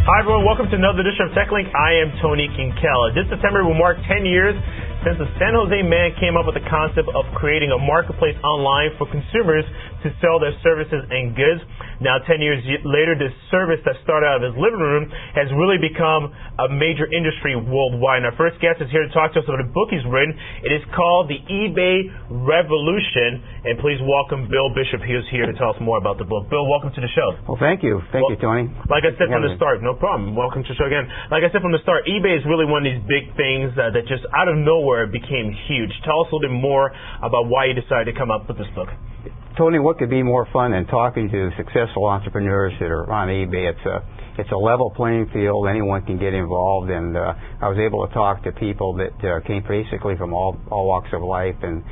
Hi everyone, welcome to another edition of TechLink. I am Tony Kinkella. This September will mark 10 years since the San Jose man came up with the concept of creating a marketplace online for consumers to sell their services and goods. Now 10 years later, this service that started out of his living room has really become a major industry worldwide. And our first guest is here to talk to us about a book he's written. It is called The eBay Revolution. And please welcome Bill Bishop. He is here to tell us more about the book. Bill, welcome to the show. Well, thank you. Thank you, Tony. Like I said from the start, no problem. Welcome to the show again. Like I said from the start, eBay is really one of these big things that just out of nowhere became huge. Tell us a little bit more about why you decided to come up with this book. Tony, what could be more fun than talking to successful entrepreneurs that are on eBay? It's a level playing field. Anyone can get involved, and I was able to talk to people that came basically from all walks of life and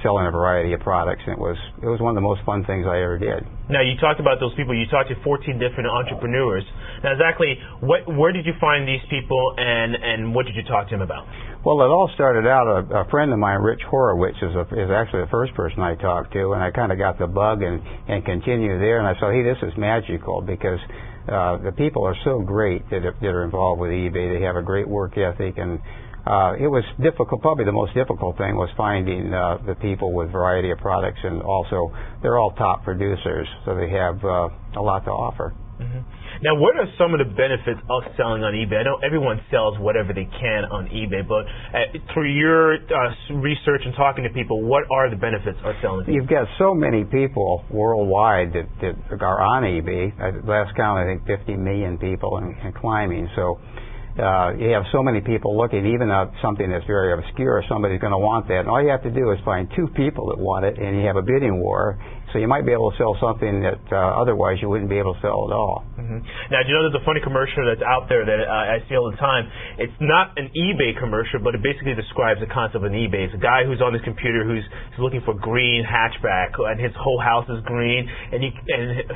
selling a variety of products, and it was one of the most fun things I ever did. Now, you talked about those people. You talked to 14 different entrepreneurs. Now, exactly where did you find these people, and what did you talk to them about? Well, it all started out, a friend of mine, Rich Horowitz, is actually the first person I talked to, and I kind of got the bug and continued there, and I thought, hey, this is magical, because the people are so great that are involved with eBay. They have a great work ethic, and it was difficult. Probably the most difficult thing was finding the people with variety of products, and also they're all top producers, so they have a lot to offer. Mm-hmm. Now, what are some of the benefits of selling on eBay? I know everyone sells whatever they can on eBay, but through your research and talking to people, what are the benefits of selling? You've got so many people worldwide that are on eBay. Last count, I think 50 million people and climbing. So you have so many people looking, even at something that's very obscure, somebody's going to want that. And all you have to do is find two people that want it, and you have a bidding war. So you might be able to sell something that otherwise you wouldn't be able to sell at all. Mm-hmm. Now, do you know there's a funny commercial that's out there that I see all the time? It's not an eBay commercial, but it basically describes the concept of an eBay. It's a guy who's on his computer who's looking for green hatchback, and his whole house is green, and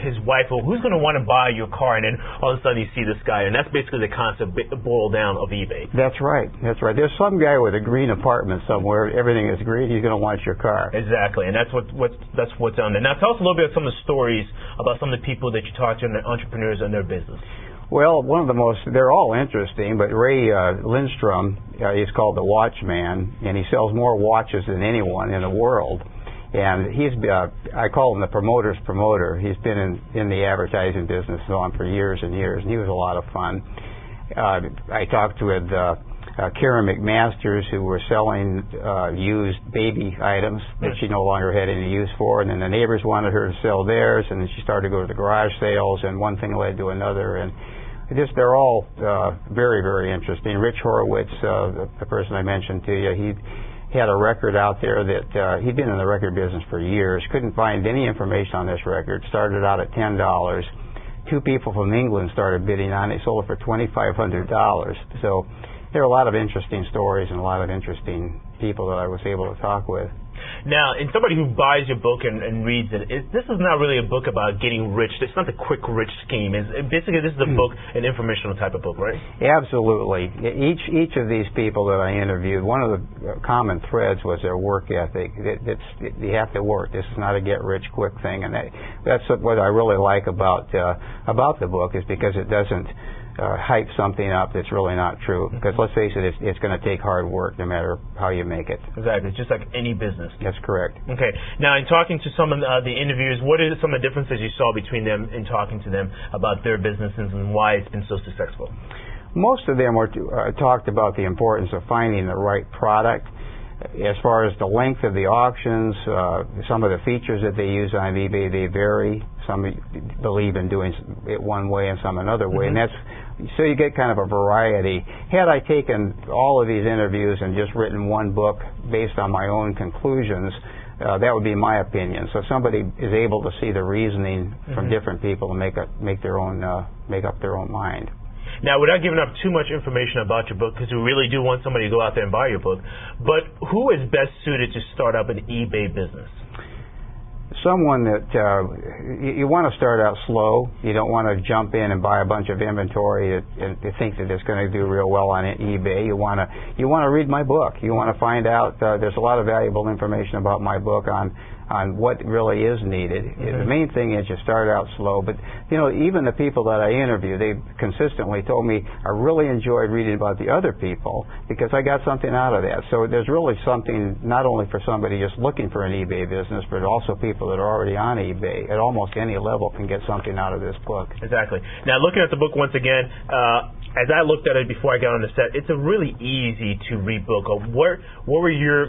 his wife, well, who's going to want to buy your car? And then all of a sudden you see this guy, and that's basically the concept boiled down of eBay. That's right. That's right. There's some guy with a green apartment somewhere. Everything is green. He's going to want your car. Exactly, and that's what's on there. Now, tell us a little bit of some of the stories about some of the people that you talk to and the entrepreneurs and their business. Well, they're all interesting, but Ray Lindstrom is called the Watchman, and he sells more watches than anyone in the world. And I call him the promoter's promoter. He's been in the advertising business for years and years, and he was a lot of fun. I talked with Karen McMasters, who were selling used baby items that she no longer had any use for, and then the neighbors wanted her to sell theirs, and then she started to go to the garage sales, and one thing led to another, and they're all very, very interesting. Rich Horowitz, the person I mentioned to you, he had a record out there that he'd been in the record business for years, couldn't find any information on this record, started out at $10. Two people from England started bidding on it, sold it for $2,500. So there are a lot of interesting stories and a lot of interesting people that I was able to talk with. Now, in somebody who buys your book and reads it, this is not really a book about getting rich. It's not the quick rich scheme. Basically, this is a book, an informational type of book, right? Absolutely. Each of these people that I interviewed, one of the common threads was their work ethic. You have to work. This is not a get rich quick thing, and that's what I really like about the book, is because it doesn't hype something up that's really not true. Because let's face it, it's going to take hard work no matter how you make it. Exactly. It's just like any business. That's correct. Okay. Now, in talking to some of the interviewers, what are some of the differences you saw between them in talking to them about their businesses and why it's been so successful? Most of them talked about the importance of finding the right product. As far as the length of the auctions, some of the features that they use on eBay, they vary. Some believe in doing it one way and some another way, and so you get kind of a variety. Had I taken all of these interviews and just written one book based on my own conclusions, that would be my opinion. So somebody is able to see the reasoning from different people and make up their own mind. Now, without giving up too much information about your book, because we really do want somebody to go out there and buy your book, but who is best suited to start up an eBay business? Someone that you want to start out slow. You don't want to jump in and buy a bunch of inventory and think that it's going to do real well on eBay. You want to read my book. You want to find out. There's a lot of valuable information about my book on on what really is needed. The main thing is you start out slow, but even the people that I interview, they consistently told me I really enjoyed reading about the other people because I got something out of that. So there's really something not only for somebody just looking for an eBay business, but also people that are already on eBay at almost any level can get something out of this book. Exactly. Now, looking at the book once again, as I looked at it before I got on the set, it's a really easy to read book. What were your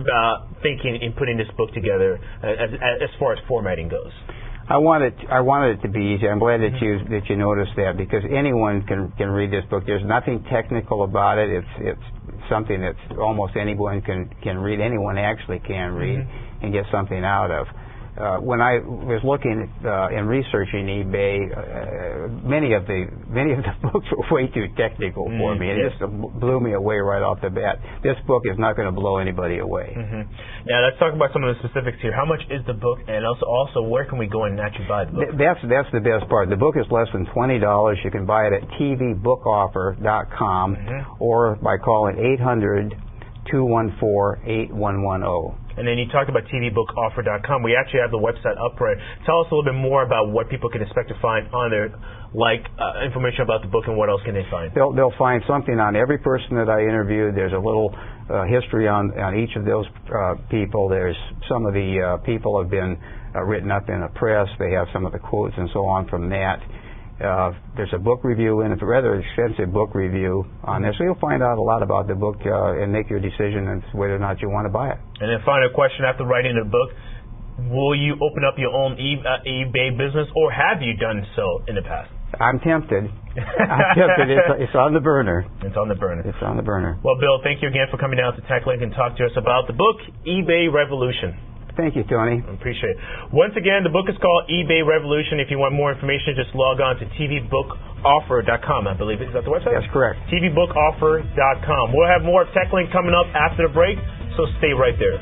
thinking in putting this book together as far as formatting goes? I wanted it to be easy. I'm glad that you noticed that because anyone can read this book. There's nothing technical about it. It's something that almost anyone can read. Anyone actually can read and get something out of. When I was looking and researching eBay, many of the books were way too technical for me. It just blew me away right off the bat. This book is not going to blow anybody away. Now let's talk about some of the specifics here. How much is the book, and also where can we go and actually buy the book? That's the best part. The book is less than $20. You can buy it at tvbookoffer.com or by calling 800-214-8110. And then you talked about tvbookoffer.com. We actually have the website up there. Tell us a little bit more about what people can expect to find on there, like information about the book, and what else can they find? They'll find something on every person that I interviewed. There's a little history on each of those people. There's some of the people have been written up in the press. They have some of the quotes and so on from that. There's a book review and a rather extensive book review on there, so you'll find out a lot about the book and make your decision as to whether or not you want to buy it. And then final question after writing the book, will you open up your own eBay business, or have you done so in the past? I'm tempted. It's on the burner. It's on the burner. It's on the burner. Well, Bill, thank you again for coming down to TechLink and talk to us about the book, eBay Revolution. Thank you, Tony. I appreciate it. Once again, the book is called eBay Revolution. If you want more information, just log on to tvbookoffer.com, I believe. Is that the website? That's correct. tvbookoffer.com. We'll have more of TechLink coming up after the break, so stay right there.